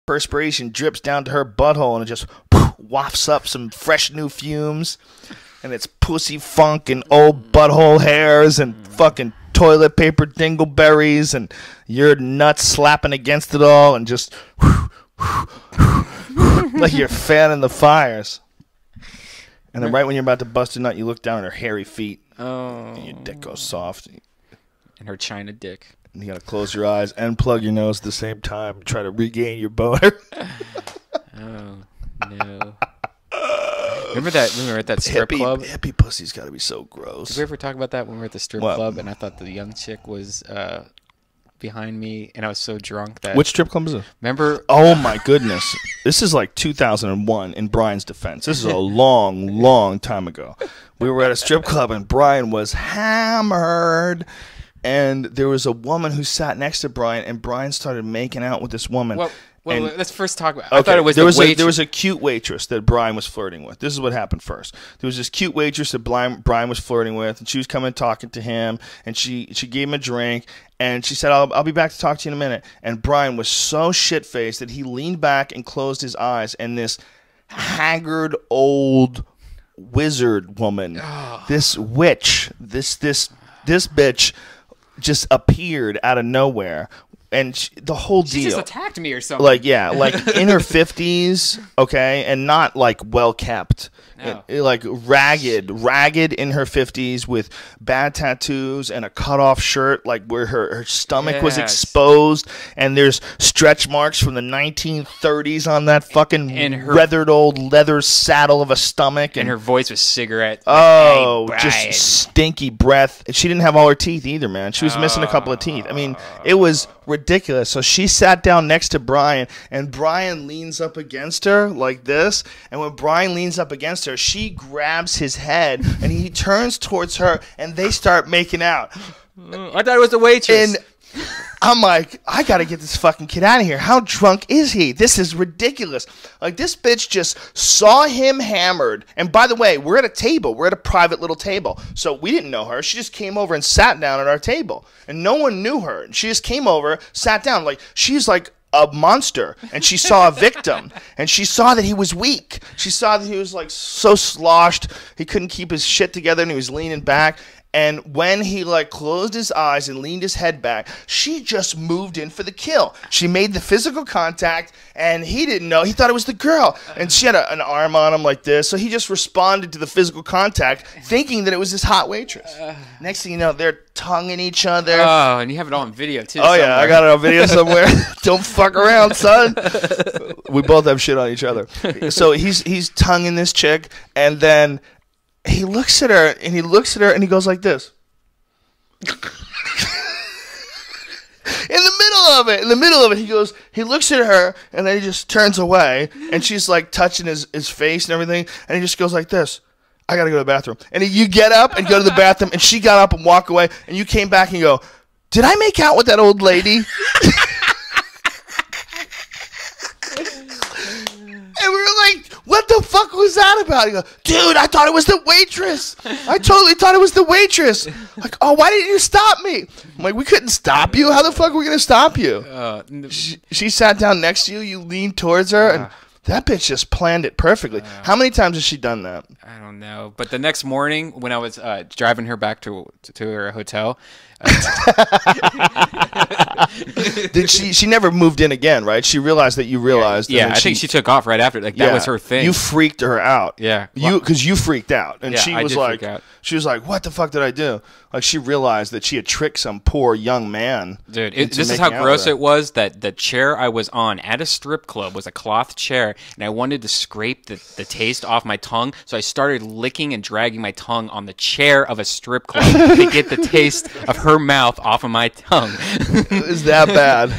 perspiration drips down to her butthole, and it just wafts up some fresh new fumes, and it's pussy funk and old butthole hairs and fucking toilet paper dingleberries, and your nuts slapping against it all, and just like you're fanning the fires. And then right when you're about to bust a nut, you look down at her hairy feet. Oh. And your dick goes soft. And her china dick. And you gotta close your eyes and plug your nose at the same time. Try to regain your boner. Oh, no. Remember that when we were at that strip club? Hippie pussy's gotta be so gross. Did we ever talk about that when we were at the strip club and I thought the young chick was behind me and I was so drunk that... Which strip club is it? Remember? Oh my goodness. This is like 2001 in Brian's defense. This is a long, long time ago. We were at a strip club and Brian was hammered. And there was a woman who sat next to Brian, and Brian started making out with this woman. Well, let's first talk about. Okay, I thought it was there was a cute waitress that Brian was flirting with. This is what happened first. There was this cute waitress that Brian was flirting with, and she was coming talking to him, and she gave him a drink, and she said, "I'll be back to talk to you in a minute." And Brian was so shit faced that he leaned back and closed his eyes, and this haggard old wizard woman, this witch, this bitch, just appeared out of nowhere, and the whole deal. She just attacked me or something. Like, yeah, like in her 50s, okay, and not like well kept. No. Like ragged in her 50s with bad tattoos and a cut off shirt, like where her stomach was exposed, and there's stretch marks from the 1930s on that fucking weathered old leather saddle of a stomach, and her voice was cigarette. Oh, hey, just stinky breath. And she didn't have all her teeth either, man. She was missing a couple of teeth. I mean, it was ridiculous. So she sat down next to Brian, and Brian leans up against her like this, and when Brian leans up against her, she grabs his head, and he turns towards her, and they start making out. I thought it was the waitress. And I'm like, I gotta get this fucking kid out of here. How drunk is he? This is ridiculous. Like, this bitch just saw him hammered. And by the way, we're at a table. We're at a private little table. So we didn't know her. She just came over and sat down at our table. And no one knew her. And she just came over, sat down. Like, she's like a monster, and she saw a victim, and she saw that he was weak. She saw that he was like so sloshed, he couldn't keep his shit together, and he was leaning back. And when he like closed his eyes and leaned his head back, she just moved in for the kill. She made the physical contact, and he didn't know. He thought it was the girl, and she had an arm on him like this, so he just responded to the physical contact, thinking that it was this hot waitress. Next thing you know, they're tonguing each other. Oh, and you have it all on video too. Oh yeah, I got it on video somewhere. Don't fuck around, son. We both have shit on each other. So he's tonguing this chick, and then he looks at her, and he goes like this. In the middle of it, he looks at her, and then he just turns away, and she's like touching his face and everything, and he just goes like this. I gotta go to the bathroom. And you get up and go to the bathroom, and she got up and walked away, and you came back and you go, did I make out with that old lady? And we were like, what the fuck was that about? He goes, dude, I thought it was the waitress. I totally thought it was the waitress. Like, oh, why didn't you stop me? I'm like, we couldn't stop you. How the fuck are we going to stop you? She sat down next to you. You leaned towards her, and that bitch just planned it perfectly. How many times has she done that? I don't know. But the next morning, when I was driving her back to her hotel, Did she never moved in again, right? She realized that you realized. Yeah, I think she took off right after. Like that was her thing. You freaked her out. Yeah, because you freaked out, and she was like, freak out. She was like, "What the fuck did I do?" Like she realized that she had tricked some poor young man. Dude, this is how gross it was. That the chair I was on at a strip club was a cloth chair, and I wanted to scrape the taste off my tongue, so I started licking and dragging my tongue on the chair of a strip club to get the taste of her mouth off of my tongue. Is that bad?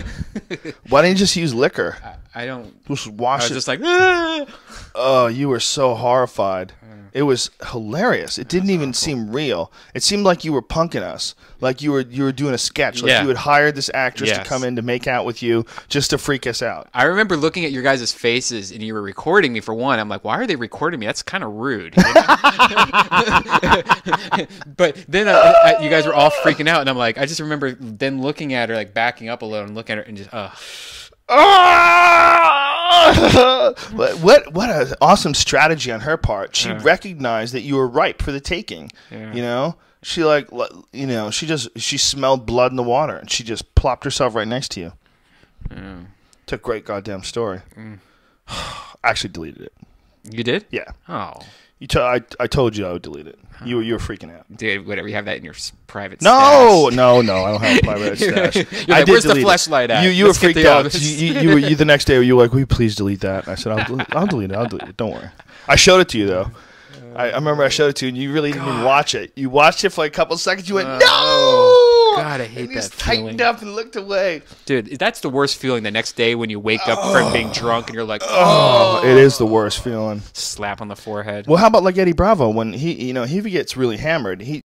Why didn't you just use liquor? I don't. Just wash I was it. just like, ah! Oh, you were so horrified. It was hilarious. It didn't even seem real. It seemed like you were punking us, like you were doing a sketch, like you had hired this actress to come in to make out with you just to freak us out. I remember looking at your guys' faces, and you were recording me for one. I'm like, why are they recording me? That's kind of rude. You know? But then you guys were all freaking out, and I'm like, I just remember then looking at her, like backing up a little and looking at her, and just, What an awesome strategy on her part. She recognized that you were ripe for the taking. Yeah. You know, she she smelled blood in the water and she just plopped herself right next to you. Yeah. It's a great goddamn story. I actually deleted it. You did? Yeah. Oh. I told you I would delete it. You were freaking out. Dude, whatever. You have that in your private No, stash. no, I don't have a private stash. Like, where's the fleshlight at? You were freaked out. You the next day you were like, "Will you please delete that?" And I said, "I'll delete it. Don't worry." I showed it to you though. I remember I showed it to you, and you really didn't even watch it. You watched it for like a couple of seconds. You went, "No!" God, I hate and you that just feeling. tightened up and looked away. Dude, that's the worst feeling the next day when you wake up from being drunk and you're like, oh, it is the worst feeling. Slap on the forehead. Well, how about like Eddie Bravo when he gets really hammered?